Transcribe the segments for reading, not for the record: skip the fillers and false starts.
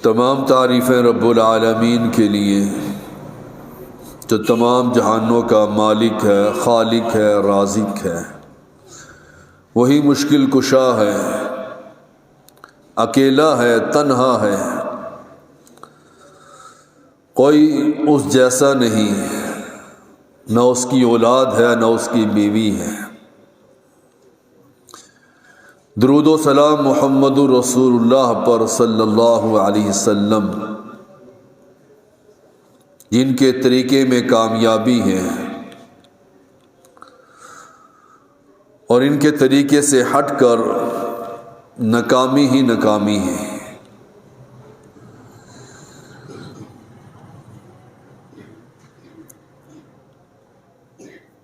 تمام تعریفیں رب العالمین کے لیے جو تمام جہانوں کا مالک ہے، خالق ہے، رازق ہے۔ وہی مشکل کشا ہے، اکیلا ہے، تنہا ہے، کوئی اس جیسا نہیں، نہ اس کی اولاد ہے نہ اس کی بیوی ہے۔ درود و سلام محمد رسول اللہ پر صلی اللہ علیہ وسلم، جن کے طریقے میں کامیابی ہے اور ان کے طریقے سے ہٹ کر ناکامی ہی ناکامی ہے۔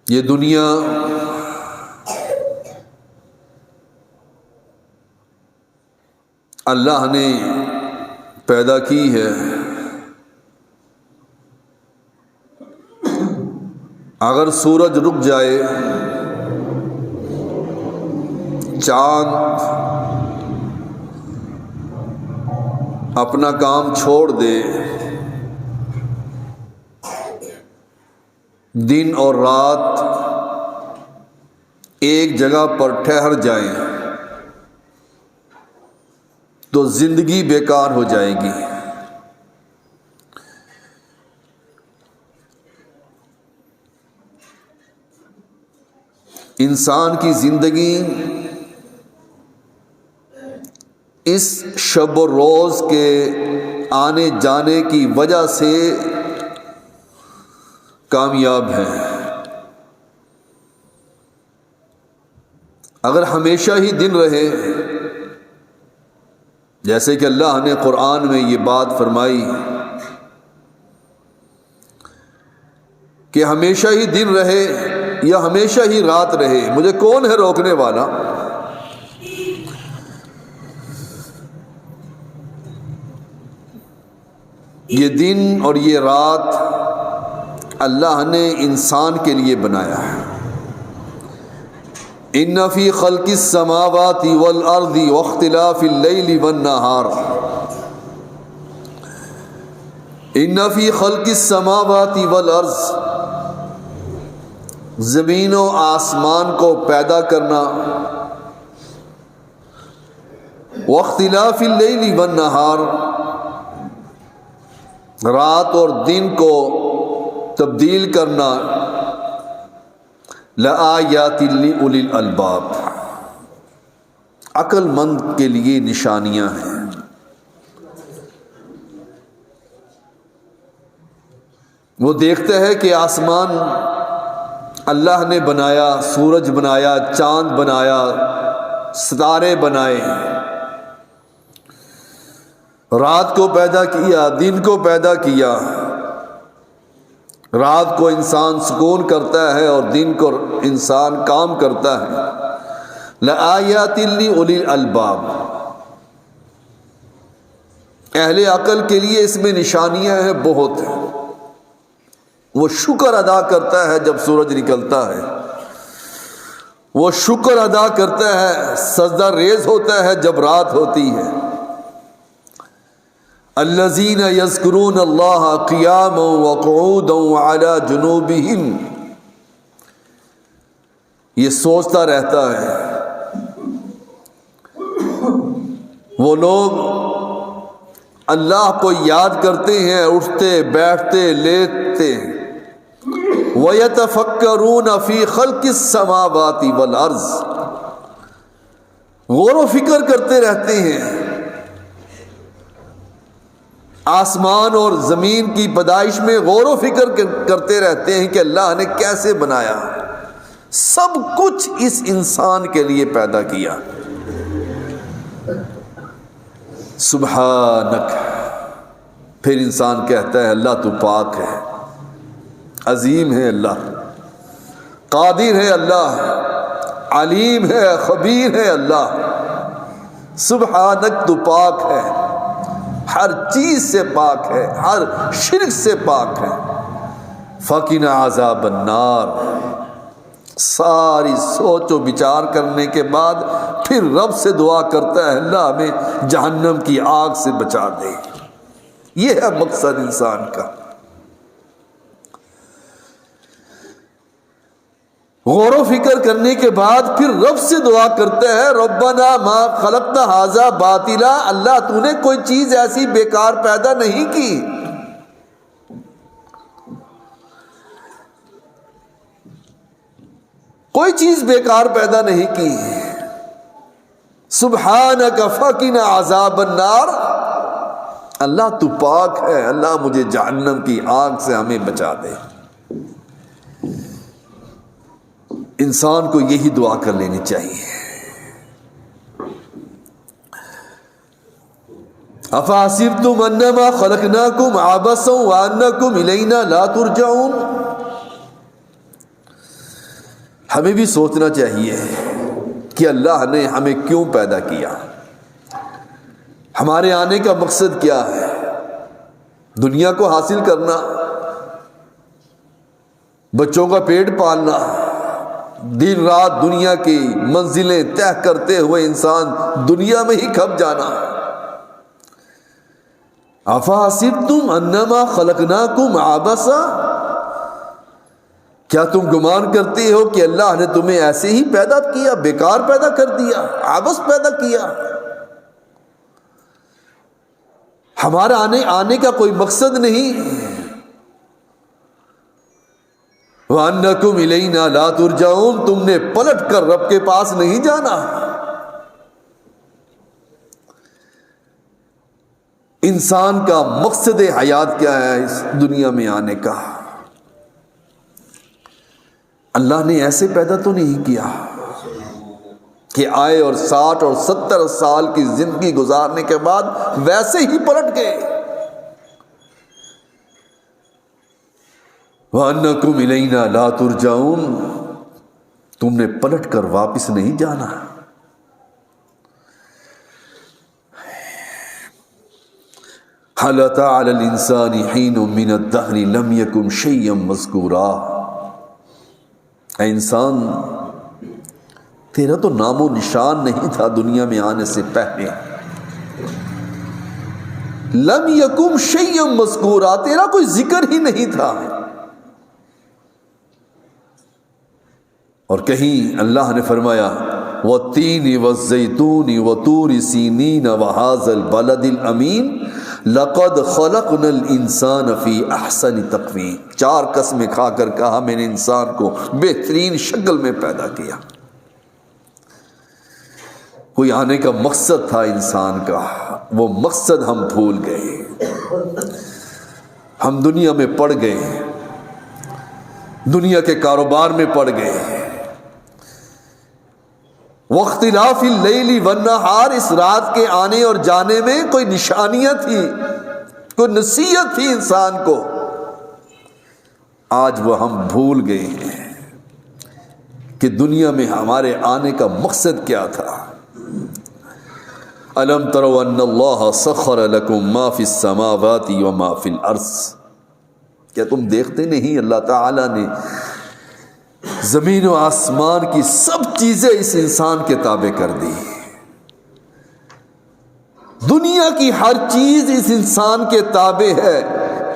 یہ دنیا اللہ نے پیدا کی ہے، اگر سورج رک جائے، چاند اپنا کام چھوڑ دے، دن اور رات ایک جگہ پر ٹھہر جائیں تو زندگی بیکار ہو جائے گی۔ انسان کی زندگی اس شب و روز کے آنے جانے کی وجہ سے کامیاب ہے۔ اگر ہمیشہ ہی دن رہے، جیسے کہ اللہ نے قرآن میں یہ بات فرمائی کہ ہمیشہ ہی دن رہے یا ہمیشہ ہی رات رہے، مجھے کون ہے روکنے والا؟ یہ دن اور یہ رات اللہ نے انسان کے لیے بنایا ہے۔ ان فی خلق السماوات والارض واختلاف اللیل والنہار، ان فی خلق السماوات والارض، زمین و آسمان کو پیدا کرنا، واختلاف اللیل والنہار، رات اور دن کو تبدیل کرنا، لآیات لأولی الالباب، عقل مند کے لیے نشانیاں ہیں۔ وہ دیکھتے ہیں کہ آسمان اللہ نے بنایا، سورج بنایا، چاند بنایا، ستارے بنائے، رات کو پیدا کیا، دن کو پیدا کیا، رات کو انسان سکون کرتا ہے اور دن کو انسان کام کرتا ہے۔ لآیات لأولی الالباب، اہل عقل کے لیے اس میں نشانیاں ہیں، بہت ہیں۔ وہ شکر ادا کرتا ہے جب سورج نکلتا ہے، وہ شکر ادا کرتا ہے، سجدہ ریز ہوتا ہے جب رات ہوتی ہے۔ الذین یذکرون اللہ قیاما وقعودا وعلی جنوبہم، یہ سوچتا رہتا ہے۔ وہ لوگ اللہ کو یاد کرتے ہیں، اٹھتے بیٹھتے لیٹتے، وَيَتَفَكَّرُونَ فِي خَلْقِ السَّمَاوَاتِ وَالْأَرْضِ، غور و فکر کرتے رہتے ہیں آسمان اور زمین کی پیدائش میں، غور و فکر کرتے رہتے ہیں کہ اللہ نے کیسے بنایا، سب کچھ اس انسان کے لیے پیدا کیا۔ سبحانک، پھر انسان کہتا ہے اللہ تو پاک ہے، عظیم ہے اللہ، قادر ہے اللہ، علیم ہے، خبیر ہے اللہ۔ سبحانک، تو پاک ہے، ہر چیز سے پاک ہے، ہر شرک سے پاک ہے۔ فقنا عذاب النار، ساری سوچ و بچار کرنے کے بعد پھر رب سے دعا کرتا ہے اللہ ہمیں جہنم کی آگ سے بچا دے۔ یہ ہے مقصد انسان کا. غور و فکر کرنے کے بعد پھر رب سے دعا کرتے ہیں ربنا ما خلقت ھذا باطلا، اللہ تو نے کوئی چیز ایسی بیکار پیدا نہیں کی. کوئی چیز بیکار پیدا نہیں کی. سبحانک فقنا عذاب النار، اللہ تو پاک ہے، اللہ مجھے جہنم کی آگ سے ہمیں بچا دے. انسان کو یہی دعا کر لینی چاہیے. افحسبتم انما خلقناکم عبثا وانکم الینا لا ترجعون. ہمیں بھی سوچنا چاہیے کہ اللہ نے ہمیں کیوں پیدا کیا، ہمارے آنے کا مقصد کیا ہے. دنیا کو حاصل کرنا، بچوں کا پیٹ پالنا، دن رات دنیا کی منزلیں طے کرتے ہوئے انسان دنیا میں ہی کھپ جانا. افحسبتم انما خلقناکم عبثا، کیا تم گمان کرتے ہو کہ اللہ نے تمہیں ایسے ہی پیدا کیا، بیکار پیدا کر دیا، عبث پیدا کیا؟ ہمارا آنے کا کوئی مقصد نہیں. وَأَنَّكُمْ إِلَيْنَا لَا تُرْجَعُونَ، تم نے پلٹ کر رب کے پاس نہیں جانا. انسان کا مقصد حیات کیا ہے اس دنیا میں آنے کا؟ اللہ نے ایسے پیدا تو نہیں کیا کہ آئے اور 60 اور 70 سال کی زندگی گزارنے کے بعد ویسے ہی پلٹ گئے. وَأَنَّكُمْ إِلَيْنَا لَا تُرْجَعُونَ، تم نے پلٹ کر واپس نہیں جانا. هَلْ أَتَىٰ عَلَى الْإِنسَانِ حِينٌ مِّنَ الدَّهْرِ لَمْ يَكُنْ شَيْئًا مَّذْكُورًا. اے انسان، تیرا تو نام و نشان نہیں تھا دنیا میں آنے سے پہلے. لم یکم شیئا مذکورا، تیرا کوئی ذکر ہی نہیں تھا. اور کہیں اللہ نے فرمایا وَالتِّينِ وَالزَّيْتُونِ وَطُورِ سِينِينَ وَهَٰذَا الْبَلَدِ الْأَمِينِ لَقَدْ خَلَقْنَا الْإِنسَانَ فِي أَحْسَنِ تَقْوِيمٍ. 4 قسمیں کھا کر کہا میں نے انسان کو بہترین شکل میں پیدا کیا. کوئی آنے کا مقصد تھا انسان کا، وہ مقصد ہم بھول گئے. ہم دنیا میں پڑ گئے، دنیا کے کاروبار میں پڑ گئے. واختلاف اللیل والنہار، اس رات کے آنے اور جانے میں کوئی نشانیاں تھی، کوئی نصیحت تھی انسان کو. آج وہ ہم بھول گئے ہیں کہ دنیا میں ہمارے آنے کا مقصد کیا تھا. الم تروا ان اللہ سخر لکم ما فی السماوات وما فی الارض، کیا تم دیکھتے نہیں اللہ تعالی نے زمین و آسمان کی سب چیزیں اس انسان کے تابع کر دی. دنیا کی ہر چیز اس انسان کے تابع ہے،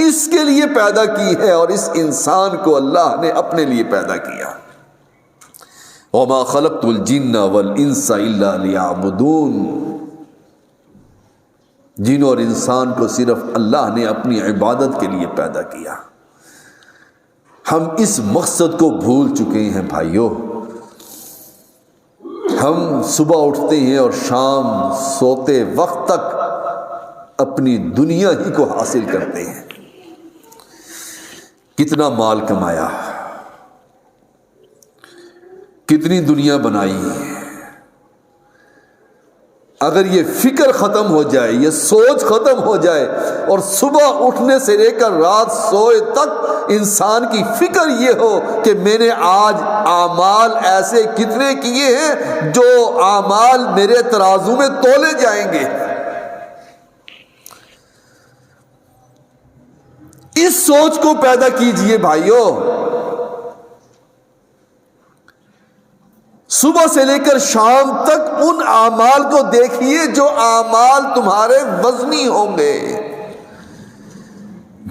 اس کے لیے پیدا کی ہے، اور اس انسان کو اللہ نے اپنے لیے پیدا کیا. وما خلقت الجن والانس الا لیعبدون، جن اور انسان کو صرف اللہ نے اپنی عبادت کے لیے پیدا کیا. ہم اس مقصد کو بھول چکے ہیں بھائیو. ہم صبح اٹھتے ہیں اور شام سوتے وقت تک اپنی دنیا ہی کو حاصل کرتے ہیں. کتنا مال کمایا، کتنی دنیا بنائی. اگر یہ فکر ختم ہو جائے، یہ سوچ ختم ہو جائے، اور صبح اٹھنے سے لے کر رات سوئے تک انسان کی فکر یہ ہو کہ میں نے آج اعمال ایسے کتنے کیے ہیں جو اعمال میرے ترازو میں تولے جائیں گے، اس سوچ کو پیدا کیجئے بھائیو. صبح سے لے کر شام تک ان اعمال کو دیکھیے جو اعمال تمہارے وزنی ہوں گے.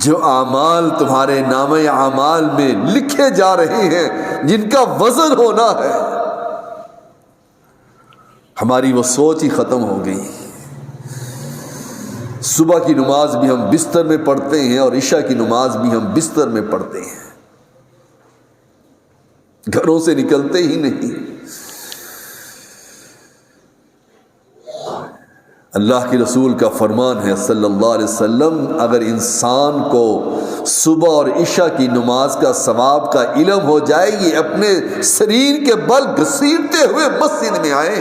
جو اعمال تمہارے نامہ اعمال میں لکھے جا رہے ہیں، جن کا وزن ہونا ہے، ہماری وہ سوچ ہی ختم ہو گئی۔ صبح کی نماز بھی ہم بستر میں پڑھتے ہیں اور عشاء کی نماز بھی ہم بستر میں پڑھتے ہیں، گھروں سے نکلتے ہی نہیں۔ اللہ کے رسول کا فرمان ہے صلی اللہ علیہ وسلم، اگر انسان کو صبح اور عشاء کی نماز کا ثواب کا علم ہو جائے، یہ اپنے شریر کے بل گھسیٹتے ہوئے مسجد میں آئے،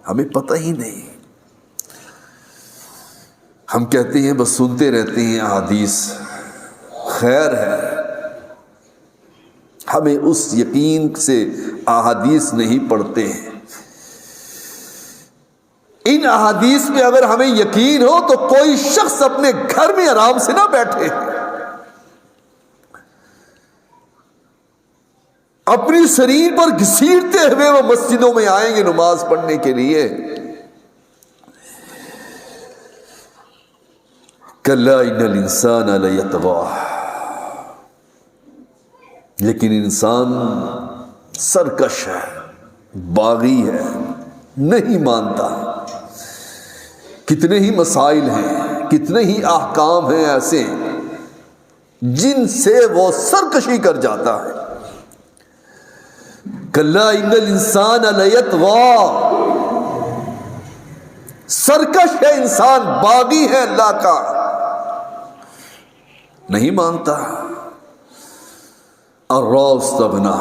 ہمیں پتہ ہی نہیں۔ ہم کہتے ہیں بس سنتے رہتے ہیں احادیث، خیر ہے، ہمیں اس یقین سے احادیث نہیں پڑھتے ہیں۔ ان احادیث میں اگر ہمیں یقین ہو تو کوئی شخص اپنے گھر میں آرام سے نہ بیٹھے، اپنی شریر پر گھسیٹتے ہوئے وہ مسجدوں میں آئیں گے نماز پڑھنے کے لیے۔ کلا ان الانسان لیطغی، لیکن انسان سرکش ہے، باغی ہے، نہیں مانتا۔ کتنے ہی مسائل ہیں، کتنے ہی احکام ہیں ایسے جن سے وہ سرکشی کر جاتا ہے۔ کلا ان الانسان لیطغی، سرکش ہے انسان، باغی ہے اللہ کا، نہیں مانتا۔ الرا استغنا،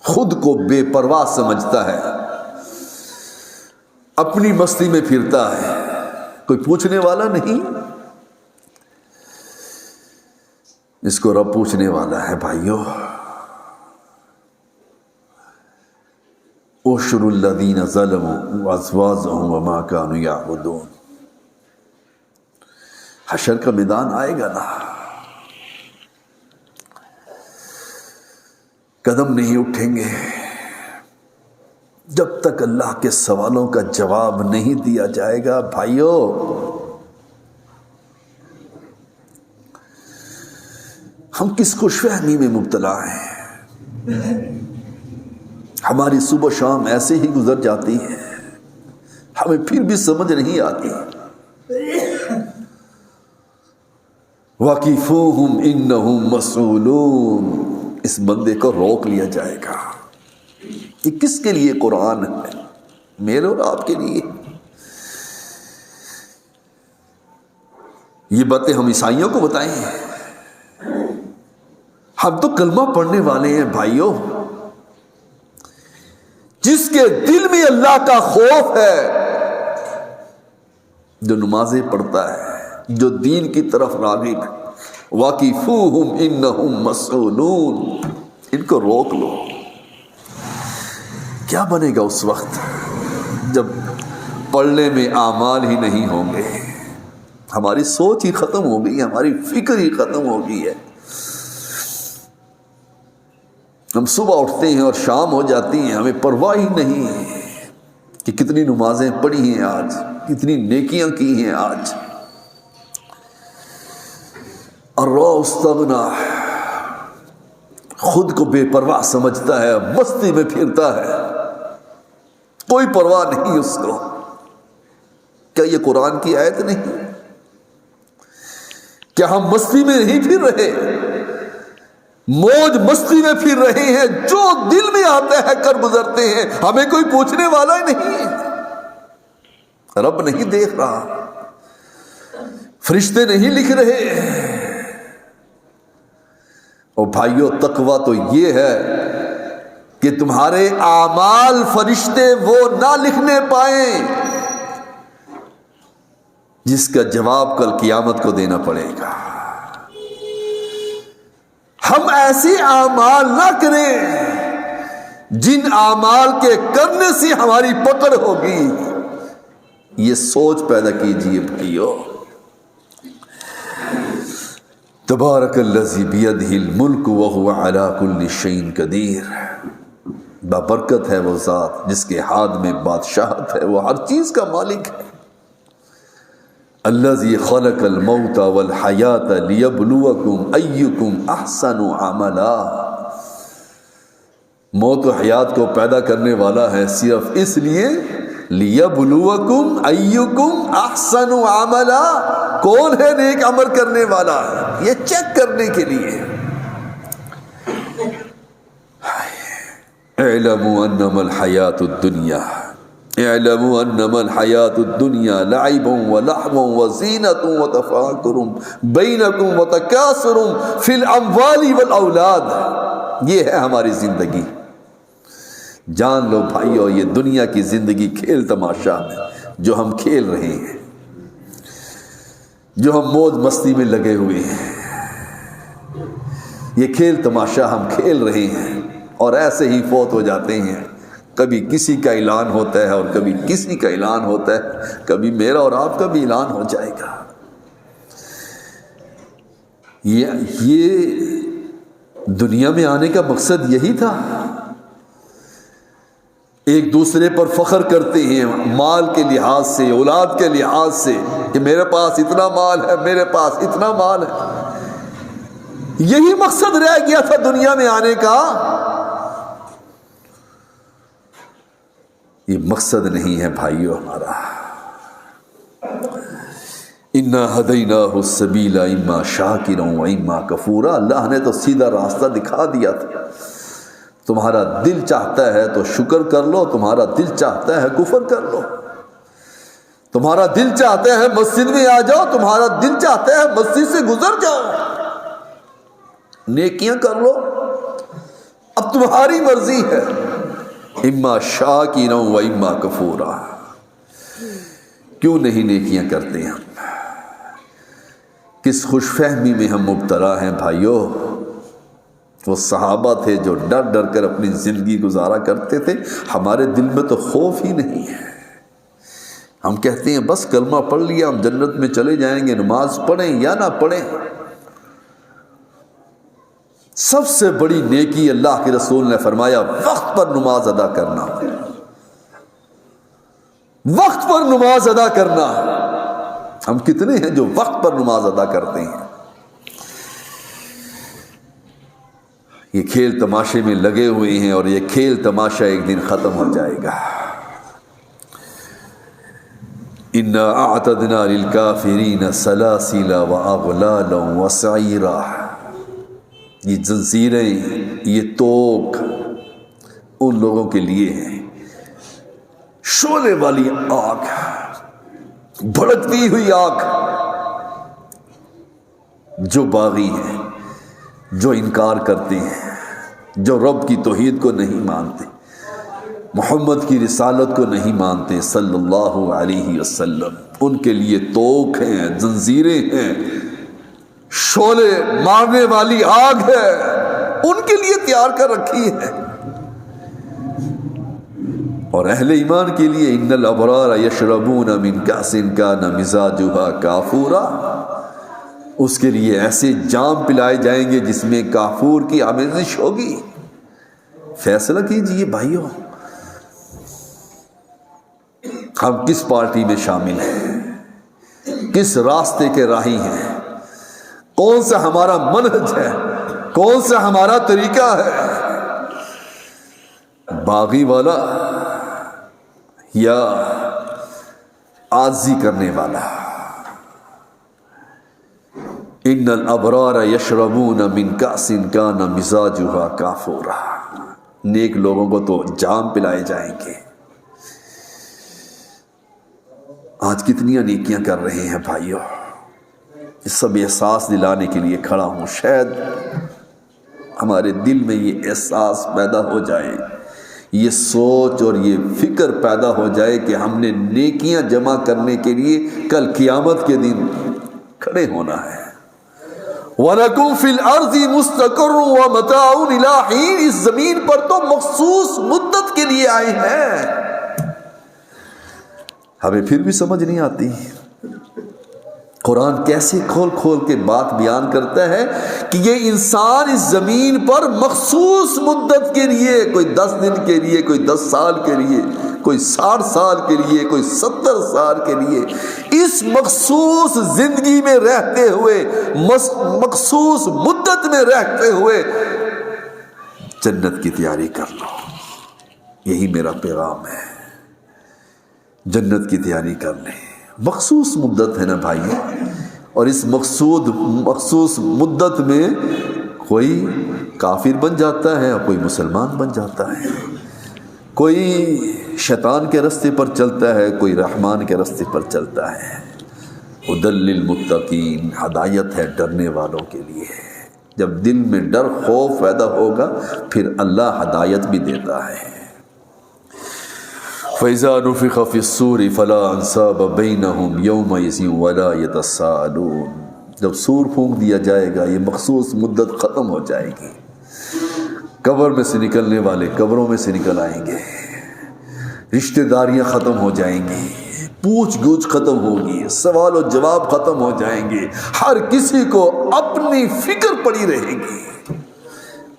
خود کو بے پرواہ سمجھتا ہے، اپنی مستی میں پھرتا ہے، کوئی پوچھنے والا نہیں۔ اس کو رب پوچھنے والا ہے۔ بھائیو، احشروا الذین ظلموا وازواجهم وما كانوا یعبدون، حشر کا میدان آئے گا نا، قدم نہیں اٹھیں گے جب تک اللہ کے سوالوں کا جواب نہیں دیا جائے گا۔ بھائیو، ہم کس خوش فہمی میں مبتلا ہیں؟ ہماری صبح شام ایسے ہی گزر جاتی ہے، ہمیں پھر بھی سمجھ نہیں آتی۔ وَقِفُوهُمْ إِنَّهُمْ مَسْئُولُونَ، اس بندے کو روک لیا جائے گا۔ یہ کس کے لیے قرآن ہے؟ میرے اور آپ کے لیے۔ یہ باتیں ہم عیسائیوں کو بتائیں، ہم تو کلمہ پڑھنے والے ہیں بھائیوں۔ جس کے دل میں اللہ کا خوف ہے، جو نمازیں پڑھتا ہے، جو دین کی طرف راغب ہے، وَقِفُوهُمْ إِنَّهُمْ مَسْئُولُونَ، ان کو روک لو۔ کیا بنے گا اس وقت جب پڑھنے میں اعمال ہی نہیں ہوں گے؟ ہماری سوچ ہی ختم ہو گئی، ہماری فکر ہی ختم ہو گئی ہے۔ ہم صبح اٹھتے ہیں اور شام ہو جاتی ہیں، ہمیں پرواہ ہی نہیں کہ کتنی نمازیں پڑھی ہیں آج، کتنی نیکیاں کی ہیں آج۔ الرا استغنا، خود کو بے پرواہ سمجھتا ہے، مستی میں پھرتا ہے، کوئی پرواہ نہیں اس کو۔ کیا یہ قرآن کی آیت نہیں؟ کیا ہم مستی میں نہیں پھر رہے؟ موج مستی میں پھر رہے ہیں، جو دل میں آتا ہے کر گزرتے ہیں، ہمیں کوئی پوچھنے والا ہی نہیں، رب نہیں دیکھ رہا، فرشتے نہیں لکھ رہے۔ اور بھائیو، تقویٰ تو یہ ہے کہ تمہارے اعمال فرشتے وہ نہ لکھنے پائیں جس کا جواب کل قیامت کو دینا پڑے گا۔ ہم ایسی اعمال نہ کریں جن اعمال کے کرنے سے ہماری پکڑ ہوگی۔ یہ سوچ پیدا کیجئے بھائیو۔ تبارک الذی بیدہ الملک وہو علی کل شیء قدیر، بابرکت ہے وہ ذات جس کے ہاتھ میں بادشاہت ہے، وہ ہر چیز کا مالک ہے۔ الذی خلق الموت والحیات لیبلوکم ایکم احسن عملا، موت و حیات کو پیدا کرنے والا ہے صرف اس لیے لیبلوکم ایکم احسن عملا، کون ہے نیک عمل کرنے والا، یہ چیک کرنے کے لیے۔ اعلموا انما الحیات الدنیا، اعلموا انما الحیات الدنیا لعب ولہو وزینۃ وتفاخر بینکم وتکاثر فی الاموال والاولاد، یہ ہے ہماری زندگی۔ جان لو بھائیو، یہ دنیا کی زندگی کھیل تماشا ہے جو ہم کھیل رہے ہیں، جو ہم موج مستی میں لگے ہوئے ہیں، یہ کھیل تماشا ہم کھیل رہے ہیں اور ایسے ہی فوت ہو جاتے ہیں۔ کبھی کسی کا اعلان ہوتا ہے اور کبھی کسی کا اعلان ہوتا ہے، کبھی میرا اور آپ کا بھی اعلان ہو جائے گا۔ یہ دنیا میں آنے کا مقصد یہی تھا، ایک دوسرے پر فخر کرتے ہیں مال کے لحاظ سے، اولاد کے لحاظ سے، کہ میرے پاس اتنا مال ہے، میرے پاس اتنا مال ہے۔ یہی مقصد رہ گیا تھا دنیا میں آنے کا، یہ مقصد نہیں ہے بھائیو ہمارا۔ انا ہدیناہ السبیل اما شاکرا و اما کفورا، اللہ نے تو سیدھا راستہ دکھا دیا تھا۔ تمہارا دل چاہتا ہے تو شکر کر لو، تمہارا دل چاہتا ہے کفر کر لو، تمہارا دل چاہتا ہے مسجد میں آ جاؤ، تمہارا دل چاہتا ہے مسجد سے گزر جاؤ، نیکیاں کر لو، اب تمہاری مرضی ہے۔ اما شاکرا و اما کفورا، کیوں نہیں نیکیاں کرتے ہم؟ کس خوش فہمی میں ہم مبتلا ہیں بھائیو؟ وہ صحابہ تھے جو ڈر ڈر کر اپنی زندگی گزارا کرتے تھے، ہمارے دل میں تو خوف ہی نہیں ہے۔ ہم کہتے ہیں بس کلمہ پڑھ لیا ہم جنت میں چلے جائیں گے، نماز پڑھیں یا نہ پڑھیں۔ سب سے بڑی نیکی اللہ کے رسول نے فرمایا وقت پر نماز ادا کرنا، وقت پر نماز ادا کرنا۔ ہم کتنے ہیں جو وقت پر نماز ادا کرتے ہیں؟ یہ کھیل تماشے میں لگے ہوئے ہیں اور یہ کھیل تماشا ایک دن ختم ہو جائے گا۔ انا اعتدنا للکافرین سلاسل واغلالا وسعیرا، یہ زنجیریں، یہ توق ان لوگوں کے لیے ہیں، شعلے والی آگ، بھڑکتی ہوئی آگ، جو باغی ہیں، جو انکار کرتے ہیں، جو رب کی توحید کو نہیں مانتے، محمد کی رسالت کو نہیں مانتے صلی اللہ علیہ وسلم، ان کے لیے توق ہیں، زنجیریں ہیں، شعلے مارنے والی آگ ہے، ان کے لیے تیار کر رکھی ہے۔ اور اہل ایمان کے لیے ان الابرار یشربون من کأس کان مزاجها کافورا، اس کے لیے ایسے جام پلائے جائیں گے جس میں کافور کی آمیزش ہوگی۔ فیصلہ کیجئے بھائیو، ہم کس پارٹی میں شامل ہیں، کس راستے کے راہی ہیں، کون سا ہمارا منہج ہے، کون سا ہمارا طریقہ ہے، باغی والا یا عاجزی کرنے والا؟ ان الابرار یشربون من کأس کان مزاجها کافورا، نیک لوگوں کو تو جام پلائے جائیں گے۔ آج کتنی نیکیاں کر رہے ہیں بھائیو، یہ سب احساس دلانے کے لیے کھڑا ہوں۔ شاید ہمارے دل میں یہ احساس پیدا ہو جائے، یہ سوچ اور یہ فکر پیدا ہو جائے کہ ہم نے نیکیاں جمع کرنے کے لیے کل قیامت کے دن کھڑے ہونا ہے۔ وَلَكُمْ فِي الْأَرْضِ مُسْتَقَرٌّ وَمَتَاعٌ إِلَىٰ حِينٍ، اس زمین پر تو مخصوص مدت کے لیے آئے ہیں۔ ہمیں پھر بھی سمجھ نہیں آتی قرآن کیسے کھول کھول کے بات بیان کرتا ہے کہ یہ انسان اس زمین پر مخصوص مدت کے لیے، کوئی 10 دن کے لیے، کوئی 10 سال کے لیے، کوئی 60 سال کے لیے، کوئی 70 سال کے لیے، اس مخصوص زندگی میں رہتے ہوئے، مخصوص مدت میں رہتے ہوئے جنت کی تیاری کر لو۔ یہی میرا پیغام ہے، جنت کی تیاری کر لیں۔ مخصوص مدت ہے نا بھائی، اور اس مخصوص مدت میں کوئی کافر بن جاتا ہے اور کوئی مسلمان بن جاتا ہے، کوئی شیطان کے راستے پر چلتا ہے، کوئی رحمان کے راستے پر چلتا ہے۔ ہدی للمتقین، ہدایت ہے ڈرنے والوں کے لیے۔ جب دل میں ڈر خوف پیدا ہوگا پھر اللہ ہدایت بھی دیتا ہے۔ فَإِذَا نُفِخَ فِي الصُّورِ فَلَا أَنْسَابَ بَيْنَهُمْ يَوْمَئِذٍ وَلَا يَتَسَاءَلُونَ، جب سور پھونک دیا جائے گا یہ مخصوص مدت ختم ہو جائے گی، قبر میں سے نکلنے والے قبروں میں سے نکل آئیں گے، رشتہ داریاں ختم ہو جائیں گی، پوچھ گچھ ختم ہوگی، سوال و جواب ختم ہو جائیں گے، ہر کسی کو اپنی فکر پڑی رہے گی۔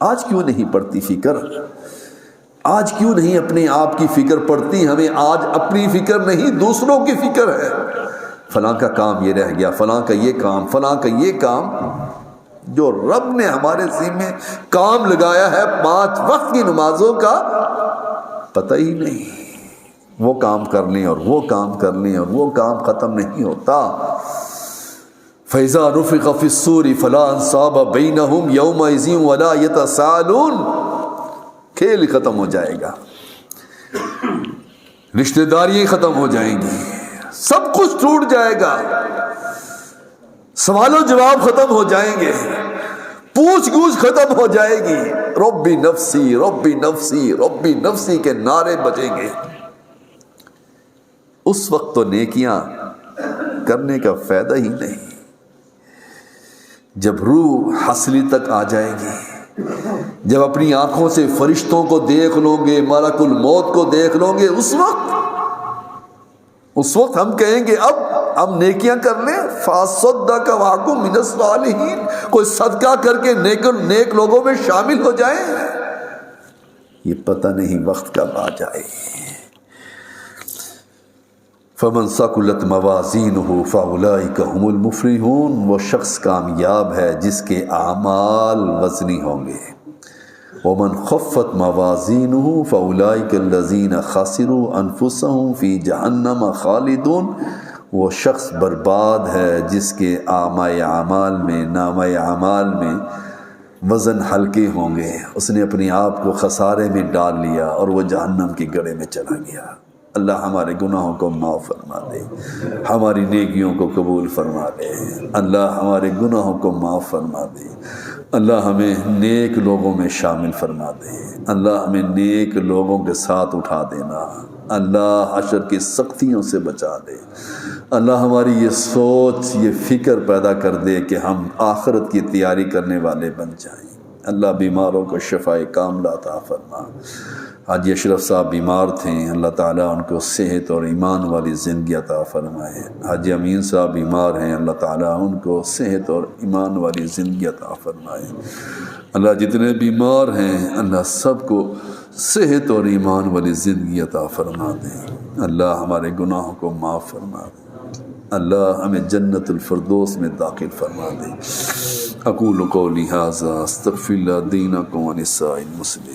آج کیوں نہیں پڑتی فکر؟ آج کیوں نہیں اپنے آپ کی فکر پڑتی؟ ہمیں آج اپنی فکر نہیں دوسروں کی فکر ہے۔ فلاں کا کام یہ رہ گیا، فلاں کا یہ کام، فلاں کا یہ کام، جو رب نے ہمارے ذمے کام لگایا ہے 5 وقت کی نمازوں کا پتہ ہی نہیں، وہ کام کر لیں اور وہ کام کر لیں اور وہ کام ختم نہیں ہوتا۔ فَإِذَا نُفِخَ فِي الصُّورِ فَلَا أَنْسَابَ بَيْنَهُمْ يَوْمَئِذٍ وَلَا يَتَسَاءَلُونَ، کھیل ختم ہو جائے گا، رشتہ داریاں ختم ہو جائیں گی، سب کچھ ٹوٹ جائے گا، سوال و جواب ختم ہو جائیں گے، پوچھ گچھ ختم ہو جائے گی، ربی نفسی ربی نفسی ربی نفسی کے نعرے بجیں گے۔ اس وقت تو نیکیاں کرنے کا فائدہ ہی نہیں۔ جب روح حصلی تک آ جائے گی، جب اپنی آنکھوں سے فرشتوں کو دیکھ لو گے، ملک الموت کو دیکھ لو گے، اس وقت ہم کہیں گے اب ہم نیکیاں کر لیں۔ فَصَدَّقَ وَكُن مِّنَ الصَّالِحِينَ، کوئی صدقہ کر کے نیک لوگوں میں شامل ہو جائیں۔ یہ پتہ نہیں وقت کب آ جائے۔ فَمَنْ ثَقُلَتْ مَوَازِينُهُ فَأُولَئِكَ هُمُ الْمُفْلِحُونَ، وہ شخص کامیاب ہے جس کے اعمال وزنی ہوں گے۔ وَمَنْ خَفَّتْ مَوَازِينُهُ فَأُولَئِكَ الَّذِينَ خَسِرُوا أَنفُسَهُمْ فِي جَهَنَّمَ خَالِدُونَ، وہ شخص برباد ہے جس کے نامہ اعمال میں وزن ہلکے ہوں گے، اس نے اپنے آپ کو خسارے میں ڈال لیا اور وہ جہنم کے گڑھے میں چلا گیا۔ اللہ ہمارے گناہوں کو معاف فرما دے، ہماری نیکیوں کو قبول فرما دے، اللہ ہمارے گناہوں کو معاف فرما دے، اللہ ہمیں نیک لوگوں میں شامل فرما دے، اللہ ہمیں نیک لوگوں کے ساتھ اٹھا دینا، اللہ حشر کی سختیوں سے بچا دے، اللہ ہماری یہ سوچ یہ فکر پیدا کر دے کہ ہم آخرت کی تیاری کرنے والے بن جائیں۔ اللہ بیماروں کو شفائے کاملہ عطا فرما۔ حاجی اشرف صاحب بیمار تھے، اللہ تعالیٰ ان کو صحت اور ایمان والی زندگی عطا فرمائے۔ حاجی امین صاحب بیمار ہیں، اللہ تعالیٰ ان کو صحت اور ایمان والی زندگی عطا فرمائے۔ اللہ جتنے بیمار ہیں اللہ سب کو صحت اور ایمان والی زندگی عطا فرما دے، اللہ ہمارے گناہوں کو معاف فرما دے، اللہ ہمیں جنت الفردوس میں داخل فرما دے۔ اقول قولی ھذا استغفر اللہ دینکم ولسائر المسلمین۔